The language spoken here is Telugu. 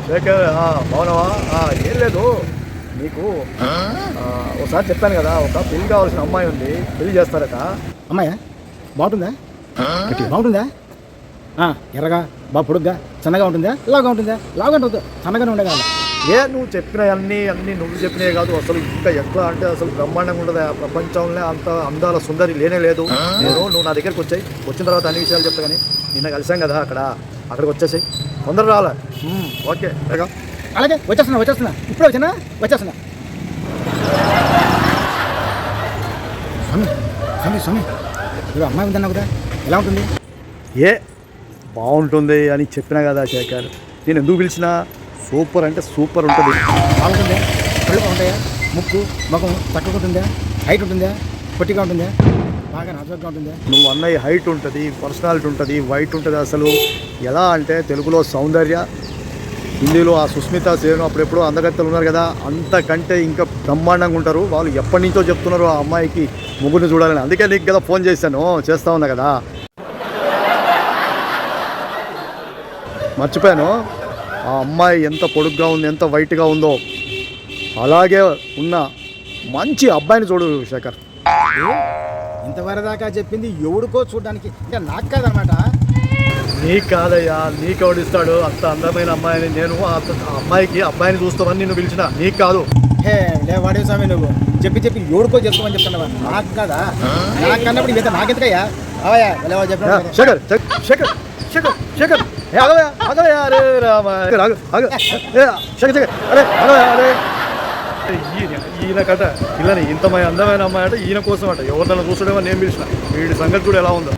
శేఖర్ బాగున్నావా? ఏం లేదు, నీకు ఒకసారి చెప్పాను కదా, ఒక పెళ్లి కావాల్సిన అమ్మాయి ఉంది, పెళ్లి చేస్తారట. అమ్మాయా? బాగుంటుందా? బాగుంటుందా? ఎర్రగా బాగా పొడుగ్గా సన్నగా ఉంటుందా? లాగా ఉంటుందా? లాగా ఉంటుంది, సన్నగానే ఉండే కాదు. నువ్వు చెప్పిన అన్నీ నువ్వు చెప్పినవి కాదు, అసలు ఇంకా ఎట్లా అంటే అసలు బ్రహ్మాండంగా ఉండదు. ఆ ప్రపంచంలో అంత అందాల సుందరి లేనే లేదు. నువ్వు నా దగ్గరికి వచ్చాయి, వచ్చిన తర్వాత అన్ని విషయాలు చెప్తా. కానీ నిన్న కలిసాం కదా అక్కడికి వచ్చేసాయి, తొందర రాలే. ఓకే అలాగే వచ్చేస్తున్నా ఇప్పుడే వచ్చేస్తున్నా. స్వామి ఇప్పుడు అమ్మాయి ఉందన్నా కదా, ఎలా ఉంటుంది? బాగుంటుంది అని చెప్పినా కదా శేఖర్. నేను ఎందుకు పిలిచినా, సూపర్ అంటే సూపర్ ఉంటుంది. బాగుంటుందా? కళ్ళు ఉంటాయా? ముక్కు ముఖం తక్కువ ఉంటుందా? హైట్ ఉంటుందా? పొట్టిగా ఉంటుందా? బాగా నాజుగ్గా ఉంటుందా? నువ్వు అన్నయ్య హైట్ ఉంటుంది, పర్సనాలిటీ ఉంటుంది, వైట్ ఉంటుంది. అసలు ఎలా అంటే తెలుగులో సౌందర్య, హిందీలో ఆ సుస్మిత సేను అప్పుడెప్పుడో అందగత్తెలు ఉన్నారు కదా, అంతకంటే ఇంకా బ్రహ్మాండంగా ఉంటారు. వాళ్ళు ఎప్పటి నుంచో చెప్తున్నారు ఆ అమ్మాయికి ముగ్గురిని చూడాలని. అందుకే నీకు కదా ఫోన్ చేస్తా ఉన్నా కదా, మర్చిపోయాను. ఆ అమ్మాయి ఎంత పొడుగ్గా ఉంది, ఎంత వైట్గా ఉందో, అలాగే ఉన్న మంచి అబ్బాయిని చూడు శేఖర్. ఇంతవరదాకా చెప్పింది ఎవడికో చూడడానికి, ఇంకా నాకు కాదనమాట. నీకు కాదయ్యా, నీకెవడిస్తాడు అంత అందమైన అమ్మాయిని? నేను ఆ అబ్బాయిని చూస్తామని నిన్ను పిలిచిన, నీకు కాదు. వాడే స్వామి, నువ్వు చెప్పి ఎవడికో చెప్తామని చెప్తున్నావా? నాకు కాదా? నాకు కన్నప్పుడు ఇవైతే నాకెందుకయ్యా? అవయా చెప్పిన శేఖర్ శేఖర్ శేఖర్ శేఖర్ అరే ఈయన కట ఇలానే ఇంత అందమైన అమ్మాయి అంటే ఈయన కోసం అట. ఎవరినైనా చూసడేమో నేను పిలిచిన, వీడి సంగతి కూడా ఎలా ఉందో.